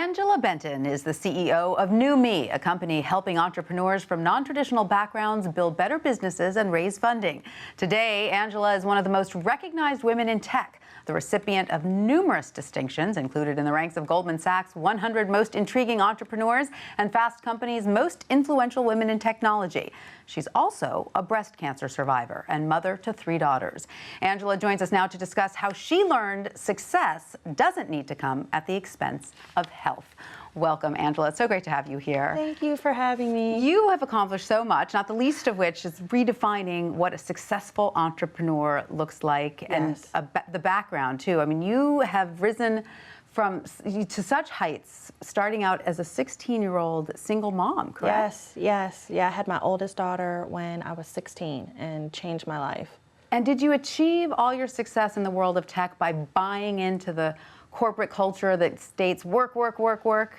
Angela Benton is the CEO of NewME, a company helping entrepreneurs from non-traditional backgrounds build better businesses and raise funding. Today, Angela is one of the most recognized women in tech, the recipient of numerous distinctions, included in the ranks of Goldman Sachs' 100 Most Intriguing Entrepreneurs and Fast Company's Most Influential Women in Technology. She's also a breast cancer survivor and mother to 3 daughters. Angela joins us now to discuss how she learned success doesn't need to come at the expense of health. Welcome, Angela. It's so great to have you here. Thank you for having me. You have accomplished so much, not the least of which is redefining what a successful entrepreneur looks like. Yes. And the background, too. I mean, you have risen to such heights, starting out as a 16-year-old single mom, correct? Yes. Yeah, I had my oldest daughter when I was 16 and changed my life. And did you achieve all your success in the world of tech by buying into the corporate culture that states work, work, work, work?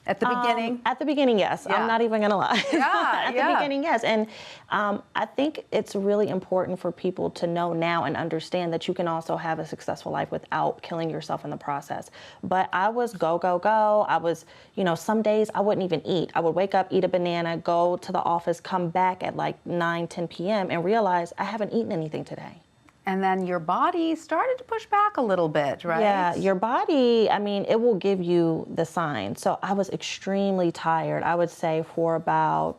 At the beginning? At the beginning, yes. Yeah. I'm not even going to lie. Yeah, At the beginning, yes. And I think it's really important for people to know now and understand that you can also have a successful life without killing yourself in the process. But I was go, go, go. I was, some days I wouldn't even eat. I would wake up, eat a banana, go to the office, come back at like 9, 10 p.m. and realize I haven't eaten anything today. And then your body started to push back a little bit, right? Yeah, your body, it will give you the signs. So I was extremely tired, I would say, for about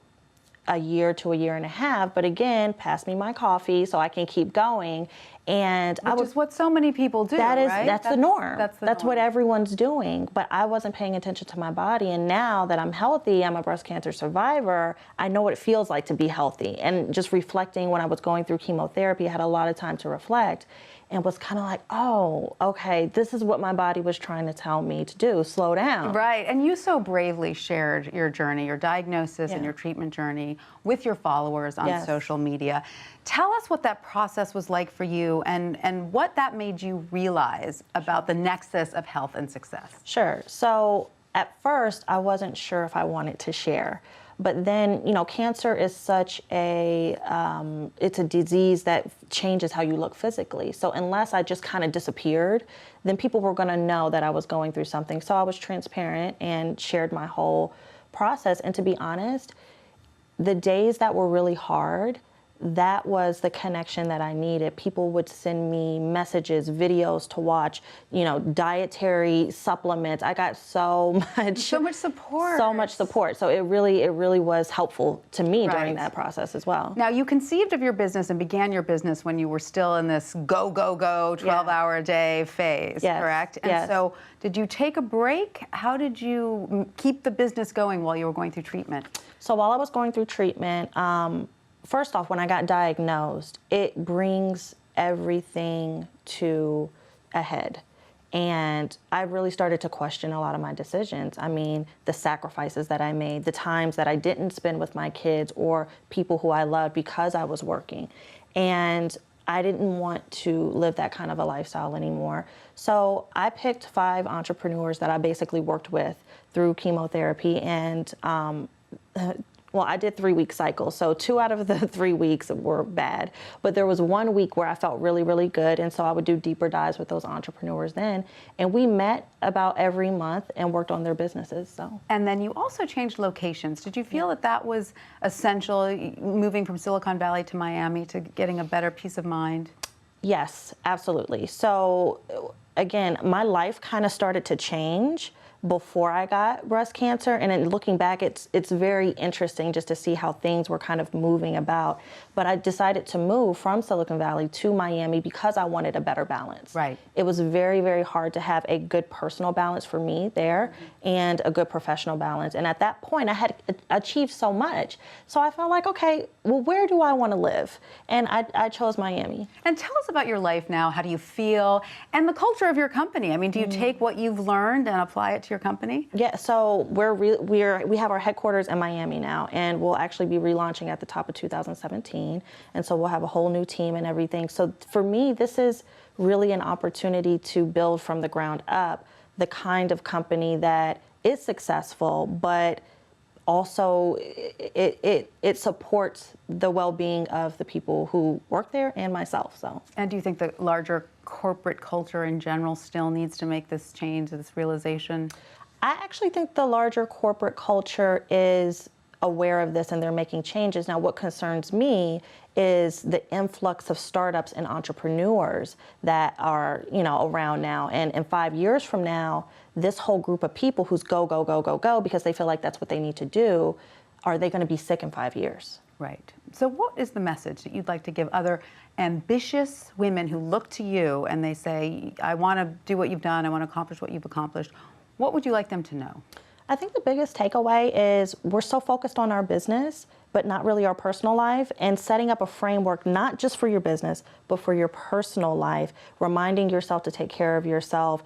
a year to a year and a half. But again, pass me my coffee so I can keep going. And Which is what so many people do, right? That's the norm. That's what norm. Everyone's doing. But I wasn't paying attention to my body. And now that I'm healthy, I'm a breast cancer survivor, I know what it feels like to be healthy. And just reflecting when I was going through chemotherapy, I had a lot of time to reflect and was kind of like, oh, okay, this is what my body was trying to tell me to do, slow down. Right, and you so bravely shared your journey, your diagnosis and your treatment journey with your followers on social media. Tell us what that process was like for you and what that made you realize about the nexus of health and success. Sure, so at first I wasn't sure if I wanted to share. But then, cancer is such it's a disease that changes how you look physically. So unless I just kind of disappeared, then people were going to know that I was going through something. So I was transparent and shared my whole process. And to be honest, the days that were really hard, that was the connection that I needed. People would send me messages, videos to watch, dietary supplements. I got so much support. So much support. So it really was helpful to me during that process as well. Now, you conceived of your business and began your business when you were still in this go, go, go, 12-hour-a-day phase, correct? And so did you take a break? How did you keep the business going while you were going through treatment? So while I was going through treatment, first off, when I got diagnosed, it brings everything to a head. And I really started to question a lot of my decisions. The sacrifices that I made, the times that I didn't spend with my kids or people who I loved because I was working. And I didn't want to live that kind of a lifestyle anymore. So I picked 5 entrepreneurs that I basically worked with through chemotherapy and well, I did 3-week cycles, so 2 out of the 3 weeks were bad. But there was 1 week where I felt really, really good, and so I would do deeper dives with those entrepreneurs then. And we met about every month and worked on their businesses. So. And then you also changed locations. Did you feel that was essential, moving from Silicon Valley to Miami, to getting a better peace of mind? Yes, absolutely. So again, my life kind of started to change before I got breast cancer, and then looking back, it's very interesting just to see how things were kind of moving about. But I decided to move from Silicon Valley to Miami because I wanted a better balance. Right. It was very, very hard to have a good personal balance for me there and a good professional balance. And at that point, I had achieved so much. So I felt like, okay, well, where do I want to live? And I chose Miami. And tell us about your life now. How do you feel? And the culture of your company. Do you take what you've learned and apply it to your company? Yeah, so we have our headquarters in Miami now, and we'll actually be relaunching at the top of 2017. And so we'll have a whole new team and everything. So for me, this is really an opportunity to build from the ground up the kind of company that is successful, but also it supports the well-being of the people who work there and myself. So. And do you think the larger corporate culture in general still needs to make this change, this realization? I actually think the larger corporate culture is aware of this and they're making changes. Now, what concerns me is the influx of startups and entrepreneurs that are, around now. And in 5 years from now, this whole group of people who's go, go, go, go, go, because they feel like that's what they need to do, are they going to be sick in 5 years? Right. So what is the message that you'd like to give other ambitious women who look to you and they say, I want to do what you've done, I want to accomplish what you've accomplished? What would you like them to know? I think the biggest takeaway is we're so focused on our business, but not really our personal life, and setting up a framework not just for your business, but for your personal life, reminding yourself to take care of yourself,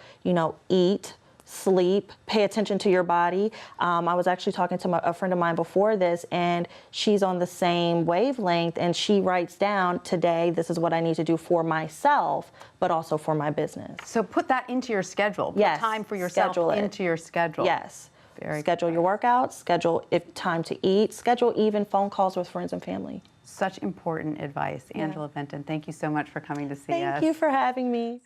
eat, sleep, pay attention to your body. I was actually talking to a friend of mine before this, and she's on the same wavelength, and she writes down, today, this is what I need to do for myself, but also for my business. So put that into your schedule. Yes. Put time for yourself into your schedule. Yes. Schedule good. your workouts, schedule time to eat, schedule even phone calls with friends and family. Such important advice. Angela Benton, thank you so much for coming to see us. Thank you for having me.